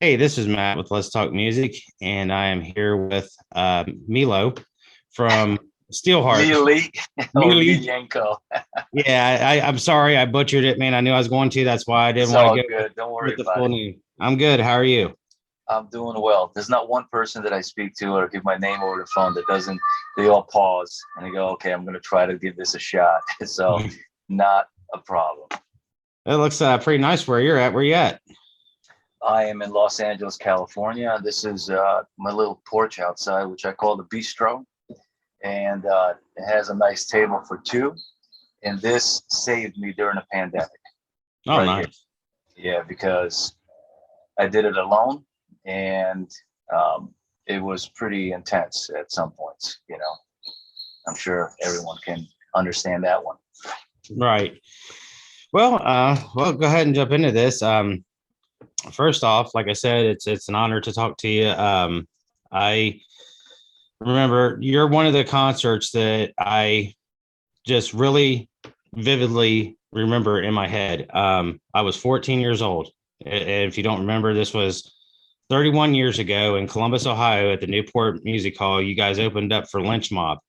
Hey, this is Matt with Let's Talk Music, and I am here with Milo from SteelHeart. Mili or Mili. Miljenko. Yeah, I'm sorry I butchered it, man. I knew I was going to. That's why I didn't It's want all to go good. Don't worry with the about full it. name. I'm good. How are you? I'm doing well. There's not one person that I speak to or give my name over the phone that doesn't, they all pause and they go, okay, I'm going to try to give this a shot. So not a problem. It looks pretty nice where you're at. Where you at? I am in Los Angeles, California. This is my little porch outside, which I call the bistro. And it has a nice table for two. And this saved me during the pandemic Oh, right here. nice. Yeah, because I did it alone, and um, it was pretty intense at some points. I'm sure everyone can understand that one. Right. Well, go ahead and jump into this. First off, like I said, it's an honor to talk to you. I remember you're one of the concerts that I just really vividly remember in my head. I was 14 years old. And if you don't remember, this was 31 years ago in Columbus, Ohio, at the Newport Music Hall. You guys opened up for Lynch Mob.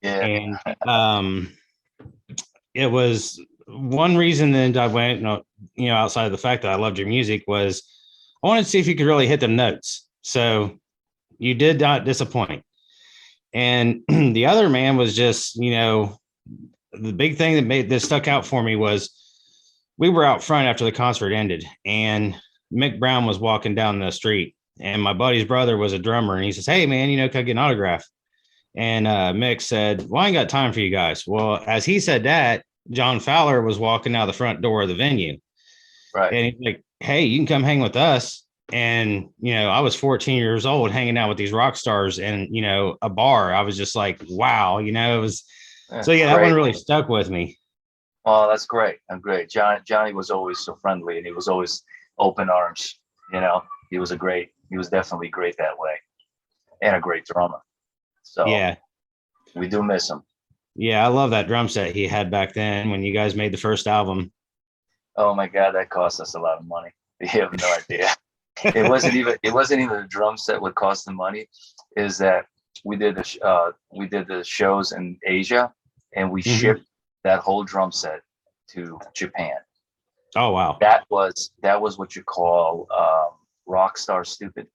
Yeah, And it was one reason that I went, outside of the fact that I loved your music was I wanted to see if you could really hit the notes. So you did not disappoint. And the other man was just, the big thing that made this stuck out for me was we were out front after the concert ended, and Mick Brown was walking down the street, and my buddy's brother was a drummer, and he says, "Hey man, can I get an autograph?" And Mick said, "Well, I ain't got time for you guys." Well, as he said that, John Fowler was walking out the front door of the venue, right. and he's like, "Hey, you can come hang with us." And I was 14 years old hanging out with these rock stars and a bar. I was just like, wow, it was. So yeah, that one Great. really stuck with me. Oh, that's great. I'm great. Johnny was always so friendly, and he was always open arms. He was definitely great that way, and a great drummer. So Yeah. we do miss him. Yeah, I love that drum set he had back then when you guys made the first album. Oh my God, that cost us a lot of money. You have no idea. It wasn't even the drum set what cost the money. Is that we did the shows in Asia, and we Mhm. shipped that whole drum set to Japan. Oh wow. That was what you call rock star stupid.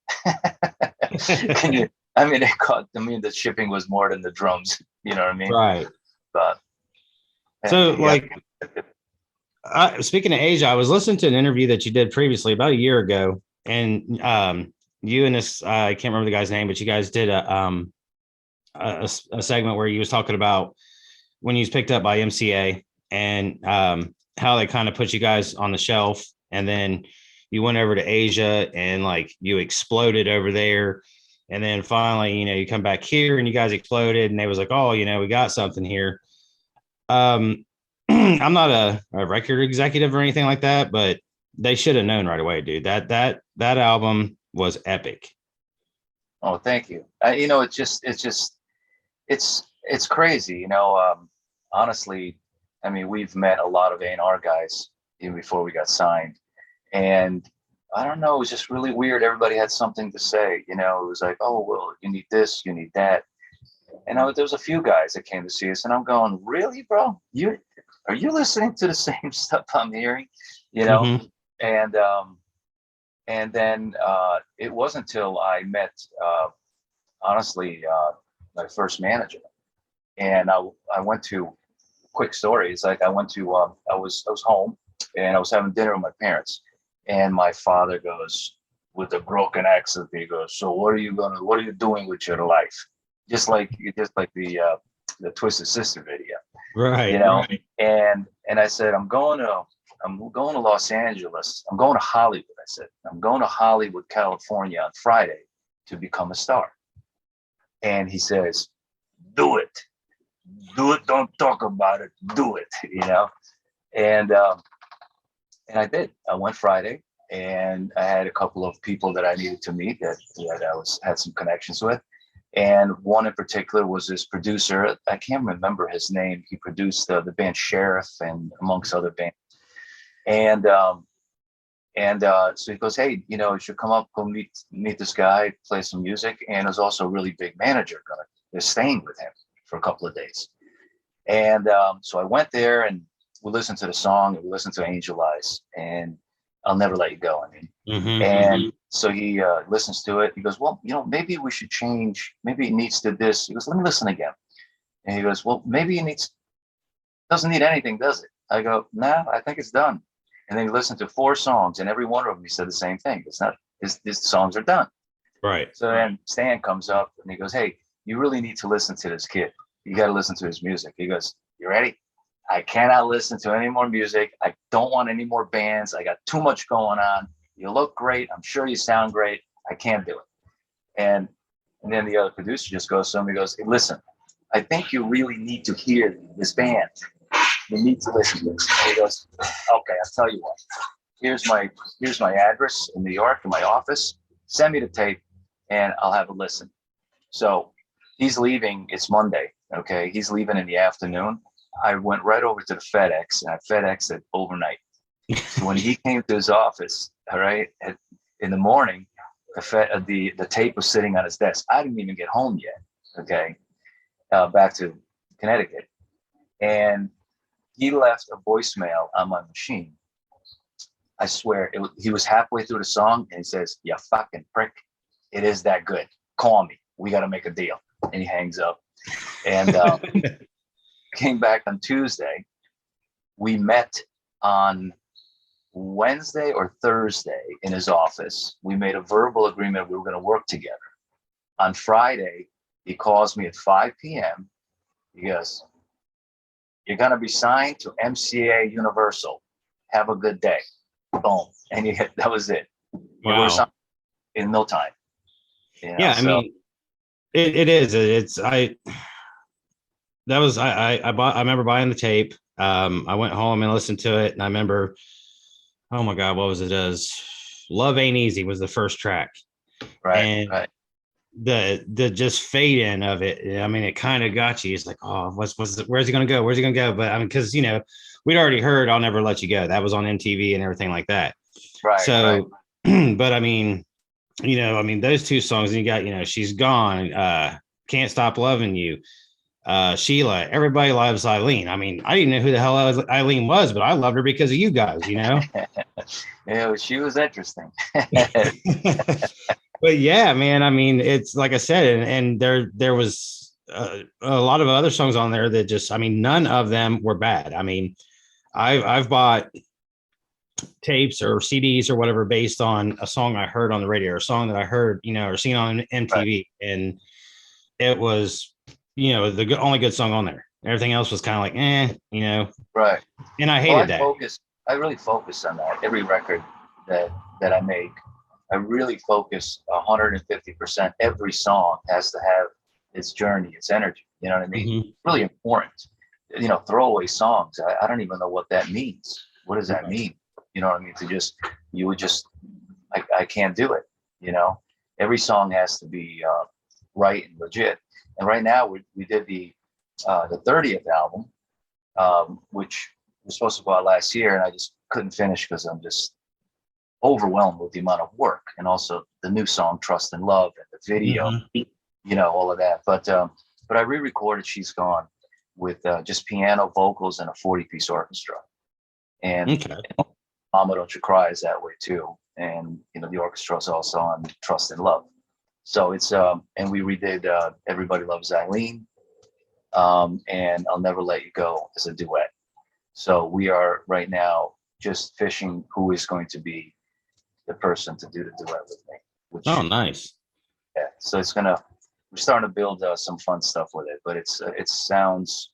Can you? I mean, the shipping was more than the drums. You know what I mean? Right. But So yeah, speaking of Asia, I was listening to an interview that you did previously about a year ago, and you and this I can't remember the guy's name, but you guys did a segment where you was talking about when you was picked up by MCA and how they kind of put you guys on the shelf, and then you went over to Asia and like you exploded over there. And then finally, you come back here and you guys exploded, and they was like, "Oh, we got something here." Um, I'm not a record executive or anything like that, but they should have known right away, dude. That album was epic. oh, thank you. It's crazy. Honestly, I mean, we've met a lot of A&R guys even before we got signed, and I don't know, it was just really weird. Everybody had something to say. It was like, oh, well, you need this, you need that. And there was a few guys that came to see us, and I'm going, really, bro? Are you listening to the same stuff I'm hearing? You know, Mm-hmm. and and then it wasn't until I met, honestly, my first manager, and I went to, quick story. It's like I went to I was home, and I was having dinner with my parents, and my father goes with a broken accent. He goes, "So what are you doing with your life?" Just like the Twisted Sister video, you Right. know. And I said, I'm going to Los Angeles. I'm going to Hollywood. I said, I'm going to Hollywood, California on Friday to become a star. And he says, do it. Do it. Don't talk about it. Do it. And I did. I went Friday, and I had a couple of people that I needed to meet that had some connections with. And one in particular was this producer. I can't remember his name. He produced the band Sheriff and amongst other bands. And And so he goes, hey, you should come up, go meet this guy, play some music. And there's also a really big manager they're staying with him for a couple of days. And so I went there and we listened to the song and we listened to Angel Eyes and I'll Never Let You Go. I mean, and so he listens to it. He goes, well, maybe we should change. Maybe it needs to this. He goes, let me listen again. And he goes, well, maybe it doesn't need anything, does it? I go, nah, I think it's done. And then he listened to 4 songs and every one of them, he said the same thing. It's not, these songs are done. Right. So then Stan comes up and he goes, hey, you really need to listen to this kid. You got to listen to his music. He goes, you ready? I cannot listen to any more music. I don't want any more bands. I got too much going on. You look great. I'm sure you sound great. I can't do it. And then the other producer just goes to him. He goes, hey, listen, I think you really need to hear this band. You need to listen to this. And he goes, okay, I'll tell you what. Here's my address in New York in my office. Send me the tape and I'll have a listen. So he's leaving. It's Monday. Okay. He's leaving in the afternoon. I went right over to the FedEx and I FedExed it overnight. So when he came to his office, all right, in the morning, the tape was sitting on his desk. I didn't even get home yet. Okay. Back to Connecticut. And he left a voicemail on my machine. I swear, he was halfway through the song and he says, you fucking prick. It is that good. Call me. We got to make a deal. And he hangs up. And came back on Tuesday. We met on Wednesday or Thursday in his office. We made a verbal agreement we were going to work together. On Friday, he calls me at 5 p.m. He goes, you're going to be signed to MCA Universal. Have a good day. Boom. And that was it. Wow. We were signed in no time. Yeah, I mean, it is. I remember buying the tape. I went home and listened to it, and I remember, oh my God, what was it? Love Ain't Easy was the first track. Right. And right. The just fade in of it. I mean, it kind of got you. It's like, oh, where's he gonna go? Where's he gonna go? But I mean, because we'd already heard I'll Never Let You Go. That was on MTV and everything like that. Right. So, right. But I mean, those 2 songs, and you got, She's Gone, Can't Stop Loving You, Sheila, Everybody Loves Eileen. I mean, I didn't know who the hell Eileen was, but I loved her because of you guys, Yeah, she was interesting. But yeah, man, I mean, it's like I said, and there was a lot of other songs on there that just, I mean, none of them were bad. I mean, I've bought tapes or CDs or whatever based on a song I heard on the radio or a song that I heard, or seen on MTV, right. And it was, the only good song on there. Everything else was kind of like, Right. And I hated that. I really focus on that. Every record that I make, I really focus 150%. Every song has to have its journey, its energy. You know what I mean? Mm-hmm. It's really important. Throwaway songs. I don't even know what that means. What does that mean? You know what I mean? I can't do it. Every song has to be right and legit. And right now we did the 30th album, which was supposed to go out last year, and I just couldn't finish because I'm just overwhelmed with the amount of work, and also the new song Trust and Love and the video, all of that. But I re-recorded She's Gone with just piano, vocals, and a 40-piece orchestra. And Mama Don't You Cry is that way too. And the orchestra is also on Trust and Love. So it's and we redid Everybody Loves Eileen, and I'll Never Let You Go as a duet. So we are right now just fishing who is going to be the person to do the duet with me. Oh, nice. Yeah. So we're starting to build some fun stuff with it, but it sounds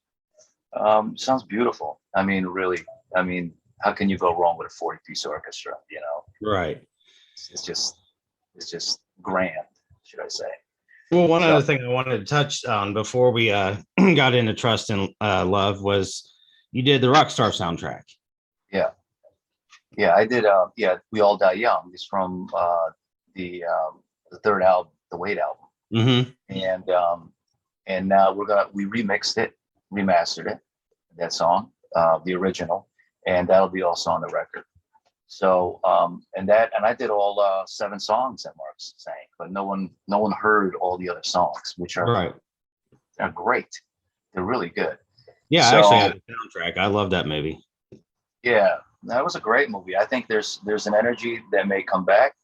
beautiful. I mean, really, how can you go wrong with a 40-piece orchestra? Right. It's just grand, should I say? Well, one other thing I wanted to touch on before we got into Trust and Love was you did the Rockstar soundtrack. Yeah, I did. We All Die Young is from the 3rd album, the Wait album. Mm-hmm. And now we remixed it, remastered it, that song, the original, and that'll be also on the record. So and I did all 7 songs that Mark sang, but no one heard all the other songs, which Right. are great. They're really good. Yeah, I actually So have a soundtrack. I love that movie. yeah, that was a great movie. I think there's an energy that may come back,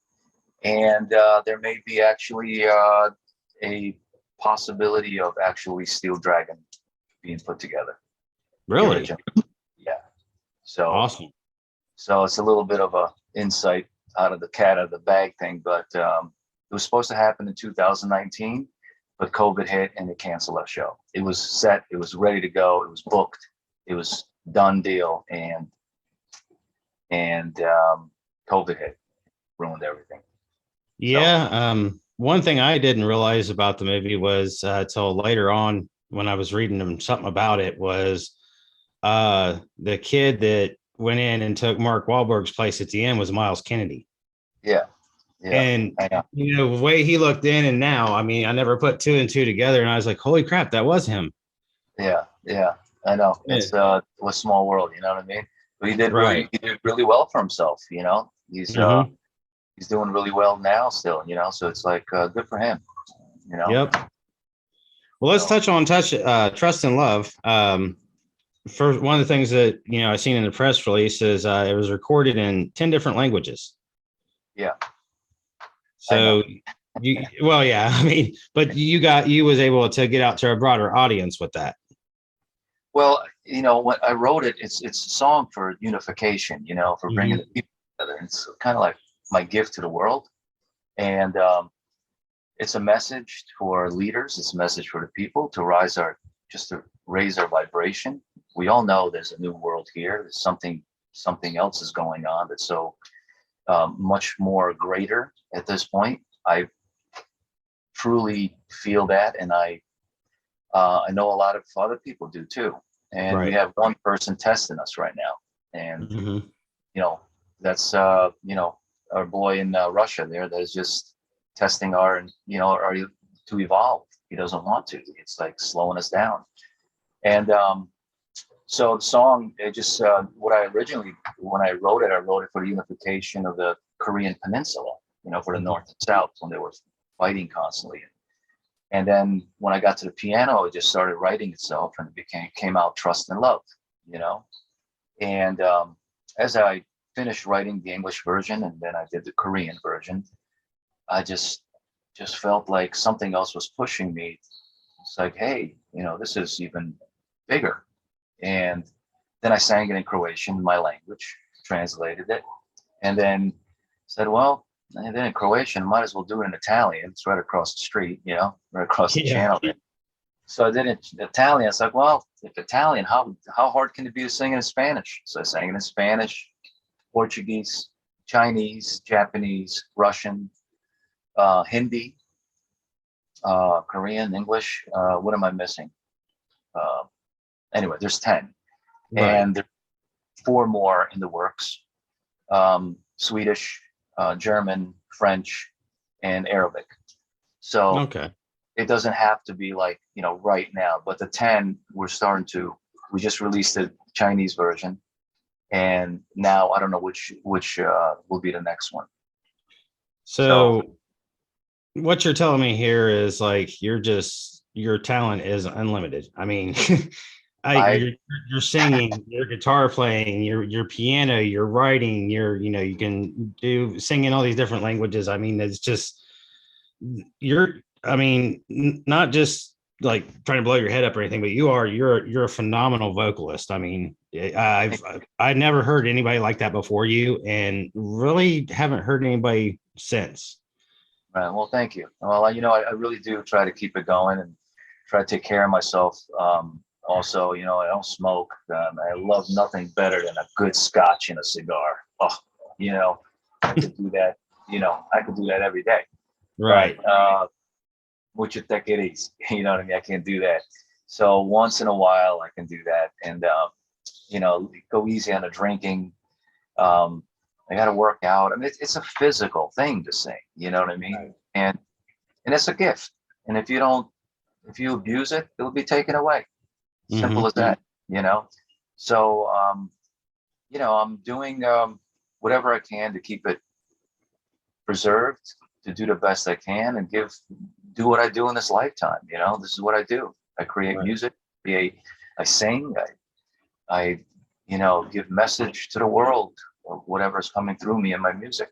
and there may be actually a possibility of actually Steel Dragon being put together. The Really? original. Yeah. So Awesome. so it's a little bit of a insight out of the cat out of the bag thing, but it was supposed to happen in 2019, but COVID hit and they canceled our show. It was set, it was ready to go, it was booked, it was done deal, and COVID hit, ruined everything. Yeah. One thing I didn't realize about the movie was till later on when I was reading them something about it was the kid that went in and took Mark Wahlberg's place at the end was Miles Kennedy. Yeah, yeah, And I know. the way he looked then and now, I mean, I never put 2 and 2 together, and I was like, holy crap, that was him. Yeah, yeah, I know. Yeah. It was small world, you know what I mean? But Right. he did really well for himself, you know. Hmm. He's doing really well now still, you know. So it's like good for him, you know. Yep. Well, let's So touch trust and love. For one of the things that I seen in the press release is it was recorded in 10 different languages. yeah, I know. So well, yeah, I mean, but you was able to get out to a broader audience with that. Well, you know, when I wrote it, it's a song for unification, you know, for bringing the Hmm. people together. It's kind of like my gift to the world, and it's a message for leaders. It's a message for the people to to raise our vibration. We all know there's a new world here. There's something else is going on that's so much more greater at this point. I truly feel that, and I know a lot of other people do too. And we Right. have one person testing us right now, and Hmm. you know that's our boy in Russia there that is just testing our to evolve. He doesn't want to. It's like slowing us down. And so the song, it just what I originally when I wrote it for the unification of the Korean Peninsula. You know, for the North and South when they were fighting constantly. And then when I got to the piano, it just started writing itself, and it came out trust and love. You know, and as I finished writing the English version, and then I did the Korean version, I just felt like something else was pushing me. It's like, hey, you know, this is even bigger. And then I sang it in Croatian, my language, translated it, and then said, well, and then in Croatian, might as well do it in Italian. It's right across the street, you know, right across the Yeah. channel. So I did it in Italian. It's like, well, if Italian, how hard can it be to sing it in Spanish? So I sang it in Spanish, Portuguese, Chinese, Japanese, Russian, Hindi, Korean, English. What am I missing? Uh, anyway, there's 10, Right. and there's 4 more in the works: Swedish, German, French, and Arabic. So Okay. it doesn't have to be like right now, but the 10 we just released the Chinese version, and now I don't know which will be the next one. So So what you're telling me here is like your talent is unlimited. I mean, I you're singing, your guitar playing, your piano, your writing, you can do sing in all these different languages. I mean, it's just I mean, not just like trying to blow your head up or anything, but you're a phenomenal vocalist. I mean, I never heard anybody like that before you, and really haven't heard anybody since. well, thank you. Well, I really do try to keep it going and try to take care of myself. Also, I don't smoke. I love nothing better than a good scotch and a cigar. Oh, you know, I could do that. I could do that every day. But Right. mucho take it easy. You know what I mean? I can't do that. So once in a while, I can do that, and go easy on the drinking. Um, I got to work out. I mean, it's a physical thing to sing. You know what I mean? Right. And it's a gift. And if you abuse it, it will be taken away. Simple Hmm. as that. You know. So I'm doing whatever I can to keep it preserved, to do the best I can, and do what I do in this lifetime. You know, this is what I do. I create music, I sing, I give message to the world of whatever's coming through me in my music,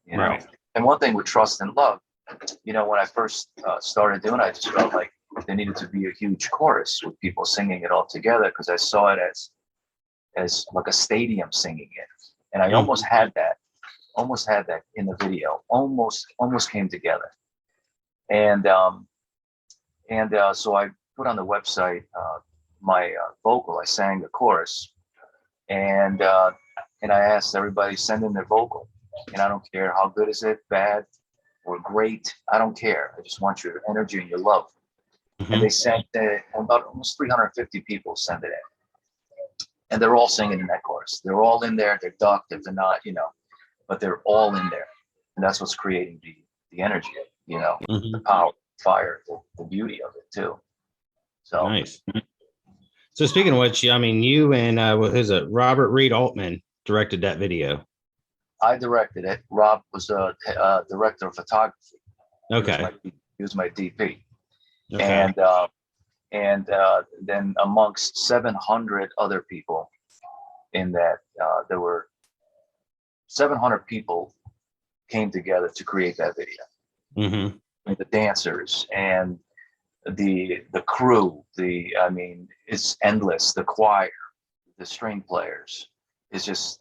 you know. And one thing with Trust and Love, when I first started doing it, I just felt like there needed to be a huge chorus with people singing it all together, because I saw it as like a stadium singing it. And I almost had that in the video, almost came together. And so I put on the website my vocal. I sang the chorus, and I asked everybody send in their vocal. And I don't care how good is it, bad or great. I don't care. I just want your energy and your love. And they sent about almost 350 people send it in, and they're all singing in that chorus. They're all in there. They're ducked if they're not, but they're all in there, and that's what's creating the energy, the power, fire, the beauty of it too. So nice. So speaking of which, I mean, you and what is it, Robert Reed Altman directed that video. I directed it. Rob was a director of photography. Okay. He was my DP. Okay. And then amongst 700 other people in that, there were 700 people came together to create that video. The dancers and the crew, it's endless. The choir, the string players, it's just,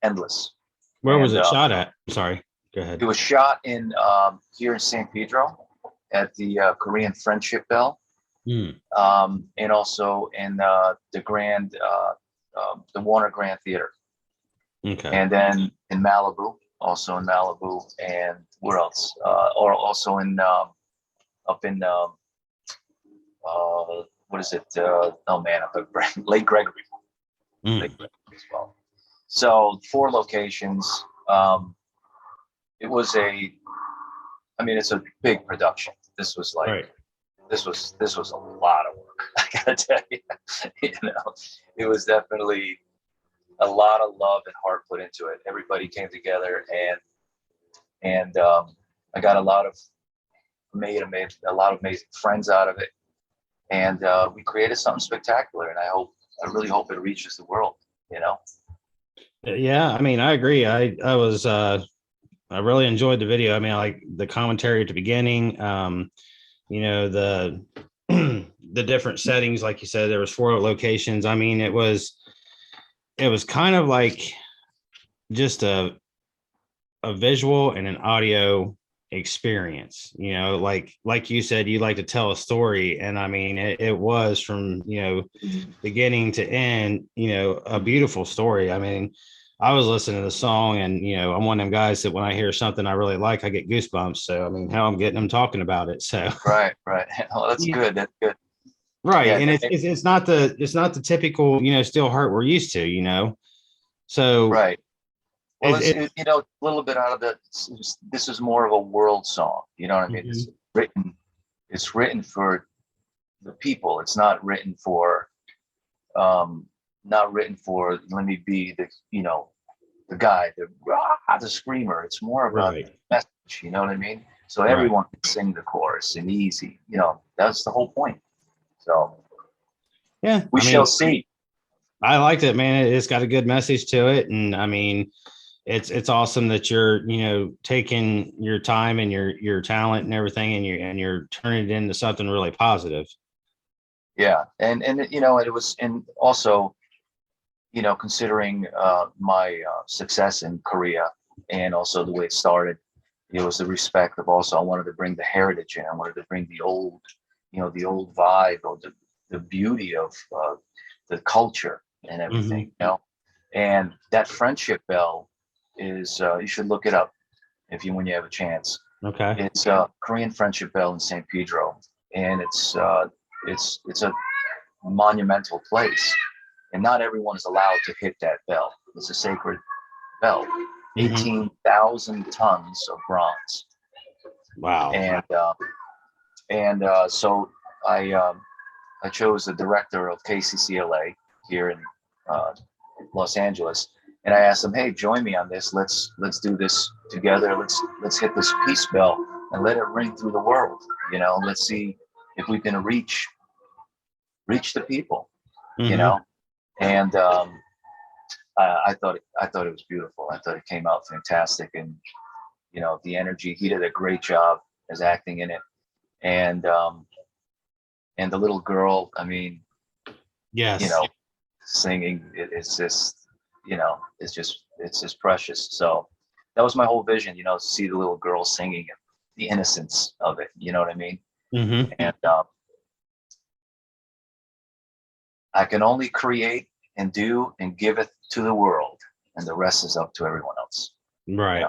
endless. Where was it shot at? Sorry, go ahead. It was shot in here in San Pedro at the Korean Friendship Bell, and also in the Warner Grand Theater. Okay. And then in Malibu, and where else? Or also in up in what is it? Lake Gregory. Lake Gregory as well. So 4 locations. It was it's a big production. This was like, this was a lot of work. I gotta tell you, it was definitely a lot of love and heart put into it. Everybody came together, and I got a lot of amazing friends out of it, and we created something spectacular. And I really hope it reaches the world. Yeah, I mean, I agree. I really enjoyed the video. I mean, I like the commentary at the beginning. The the different settings, like you said, there was 4 locations. I mean, it was kind of like just a visual and an audio experience, like you said, you like to tell a story. And I mean, it was from, beginning to end, a beautiful story. I mean, I was listening to the song, and, I'm one of them guys that when I hear something I really like, I get goosebumps. So, I mean, how I'm getting them talking about it. So, right. Oh, that's good. That's good. Right. Yeah, and it's not the typical, SteelHeart we're used to, so. Right. Well, it's a little bit out of this is more of a world song. You know what I mean? It's written for the people. It's not written for, let me be the guy, the screamer. It's more about the message. You know what I mean? So everyone can sing the chorus and easy. That's the whole point. So yeah, we shall see. I liked it, man. It's got a good message to it, and I mean, it's awesome that you're taking your time and your talent and everything, and you're turning it into something really positive. Yeah, and it was, and also considering my success in Korea, and also the way it started, it was the respect of, also I wanted to bring the heritage in. I wanted to bring the old vibe, or the beauty of the culture and everything, and that Friendship Bell is, you should look it up when you have a chance. Okay. It's a Korean Friendship Bell in San Pedro, and it's a monumental place, and not everyone is allowed to hit that bell. It's a sacred bell. 18,000 tons of bronze. Wow. And so I chose the director of KCCLA here in Los Angeles, And I asked them, hey, join me on this. Let's do this together. Let's hit this peace bell and let it ring through the world. You know, let's see if we can reach the people. You Mm-hmm. know, and I thought it was beautiful. I thought it came out fantastic, and you know, the energy. He did a great job as acting in it, and the little girl. I mean, you Yes. know, singing. It's just, you know, it's just precious. So that was my whole vision. You know, to see the little girl singing and the innocence of it. You know what I mean? Mm-hmm. And I can only create and do and give it to the world, and the rest is up to everyone else. You Right. know?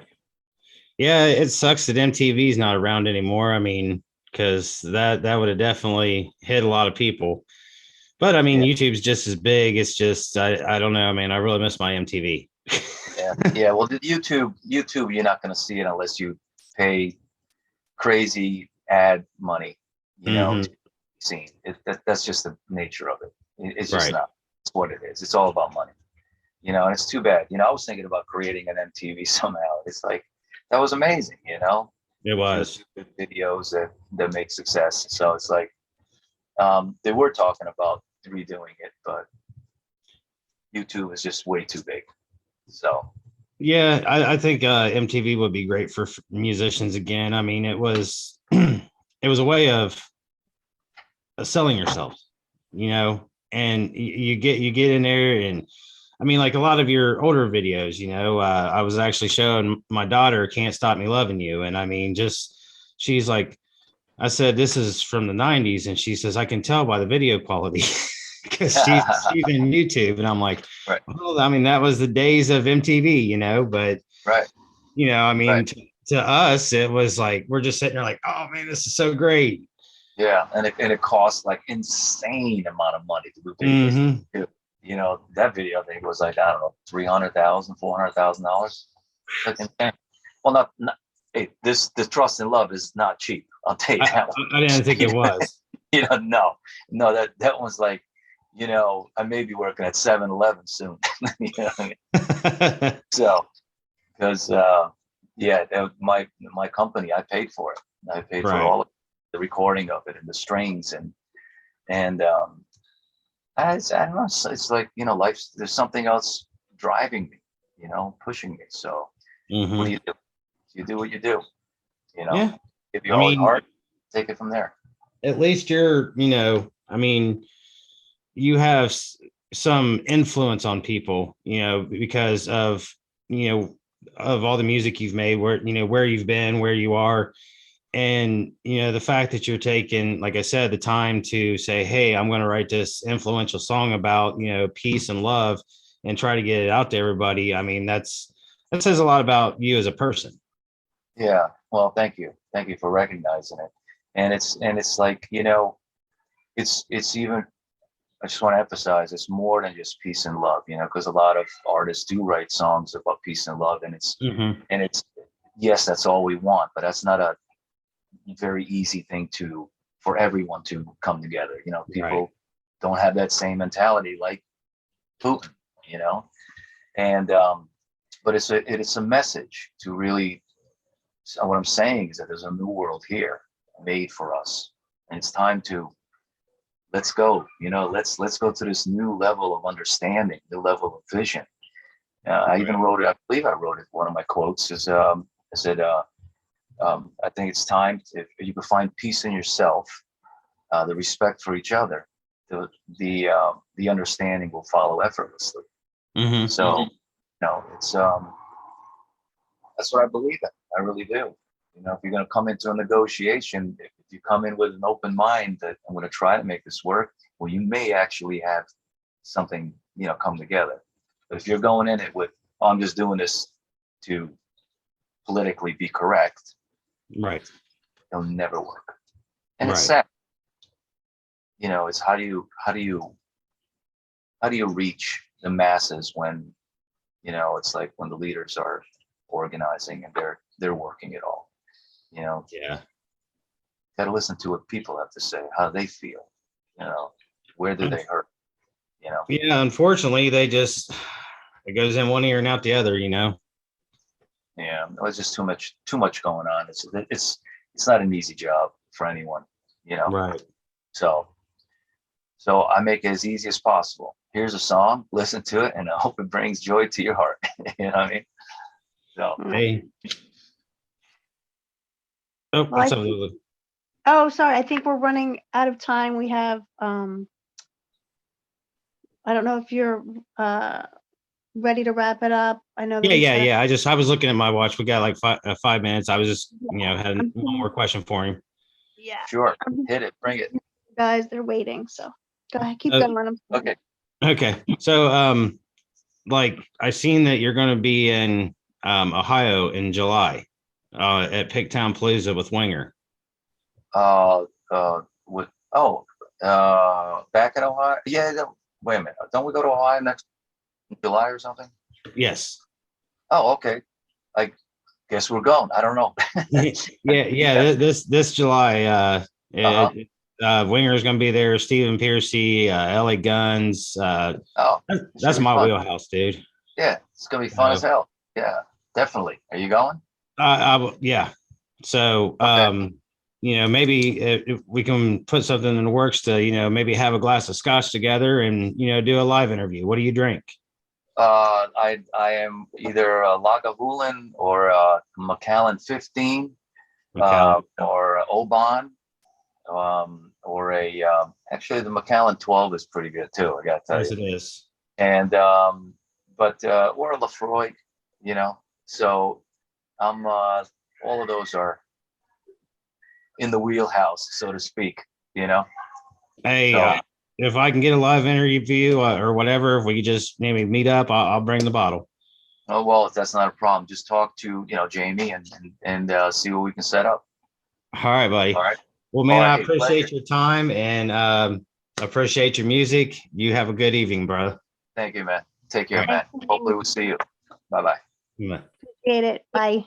Yeah, it sucks that MTV's not around anymore. I mean, because that would have definitely hit a lot of people. But I mean, Yeah, YouTube's just as big. It's just I don't know. I mean, I really miss my MTV. yeah. Well, the YouTube, you're not going to see it unless you pay crazy ad money. You know, to Mm-hmm. be seen. That's just the nature of it. It's just Right. not. It's what it is. It's all about money. You know, and it's too bad. You know, I was thinking about creating an MTV somehow. It's like that was amazing. You know, It to was. do videos that make success. So it's like they were talking about redoing it, but YouTube is just way too big. So Yeah, I think MTV would be great for musicians again. I mean, it was it was a way of selling yourself, you know, and you get in there, and I mean, like a lot of your older videos, you know, I was actually showing my daughter "Can't Stop Me Loving You," and I mean, just she's like, I said, "This is from the '90s," and she says, "I can tell by the video quality." Because she's in YouTube, and I'm like, right, well, I mean, that was the days of MTV, you know, but right, you know, I right. mean, to us, it was like we're just sitting there like, oh man, this is so great. Yeah, and it costs like insane amount of money to do videos. Mm-hmm. You know, that video I think was like, I don't know, $300,000, $400,000. Like insane. Well, not hey, this trust and love is not cheap. I'll tell you I, that one. I didn't think it was. You know, no, that one's like, you know, I may be working at 7-Eleven soon. You know what I mean? So, because yeah, my company, I paid for it. I paid for Right. all of the recording of it and the strings and I don't know. It's like, you know, life. There's something else driving me, you know, pushing me. So what do Mm-hmm. you do? You do what you do. You know, Yeah. give you I all your mean, heart, take it from there. at least you're, you know, I mean, you have some influence on people, you know, because of, you know, of all the music you've made, where, you know, where you've been, where you are. And, you know, the fact that you're taking, like I said, the time to say, hey, I'm going to write this influential song about, you know, peace and love and try to get it out to everybody. I mean, that says a lot about you as a person. Yeah. Well, thank you for recognizing it. And it's like, you know, it's even. I just want to emphasize it's more than just peace and love, you know, because a lot of artists do write songs about peace and love, Mm-hmm. and it's yes, that's all we want, but that's not a very easy thing to for everyone to come together. You know, Right. people don't have that same mentality like Putin, you know, and but it's a message to really. So what I'm saying is that there's a new world here made for us, and it's time to let's go. You know, let's go to this new level of understanding, the level of vision. I even Right. wrote it. I believe I wrote it. One of my quotes is I said, I think it's time if you can find peace in yourself, the respect for each other, the understanding will follow effortlessly. Mm-hmm. So, you know, it's that's what I believe in. I really do. You know, if you're going to come into a negotiation, if you come in with an open mind that I'm going to try to make this work, well, you may actually have something, you know, come together. But if you're going in it with, oh, I'm just doing this to politically be correct, Right. it'll never work. And it's Right. sad. You know, it's how do you reach the masses when, you know, it's like when the leaders are organizing and they're working it all. You know, Yeah. got to listen to what people have to say, how they feel. You know, where do they hurt? You know. Yeah. Unfortunately, they just It goes in one ear and out the other, you know. Yeah, it was just too much going on. It's not an easy job for anyone, you know. Right. So I make it as easy as possible. Here's a song, listen to it, and I hope it brings joy to your heart. You know what I mean? So Hey. Oh, Well, what's up, Lulu? Oh, sorry. I think we're running out of time. We have, I don't know if you're ready to wrap it up. I know that we said- Yeah. I was looking at my watch. We got like 5 minutes. I was just, had I'm one more question for him. Yeah. sure, hit it, bring it. Guys, they're waiting. So go ahead. Keep Okay. going. I'm sorry. Okay. Okay. So, like I seen that you're going to be in Ohio in July at Pigtown Palooza with Winger. With back in Ohio. Yeah, wait a minute. Don't we go to Ohio next July or something? Yes. Oh, okay. I guess we're going. I don't know. Yeah. This July, Winger is going to be there. Stephen Piercy, LA Guns. Oh, That's should be my fun. wheelhouse, dude. Yeah, it's gonna be fun as hell. Yeah, definitely. Are you going? Yeah. So, Okay. maybe if we can put something in the works to, maybe have a glass of scotch together and, do a live interview. What do you drink? I am either a Lagavulin or a Macallan 15, McAllen. or Oban, or a actually the Macallan 12 is pretty good too. I gotta tell Yes, you. it is. And but or a Lafroy, So I'm all of those are in the wheelhouse, so to speak. Hey, So, if I can get a live interview or whatever, if we could just maybe meet up, I'll bring the bottle. oh well, if that's not a problem, just talk to Jamie and see what we can set up. All right, buddy. All right. Well, man, All I right, appreciate pleasure. your time and appreciate your music. You have a good evening, bro. Thank you, man. Take care, All man. right. Hopefully we'll see you. Bye bye. Bye. Appreciate it. Bye.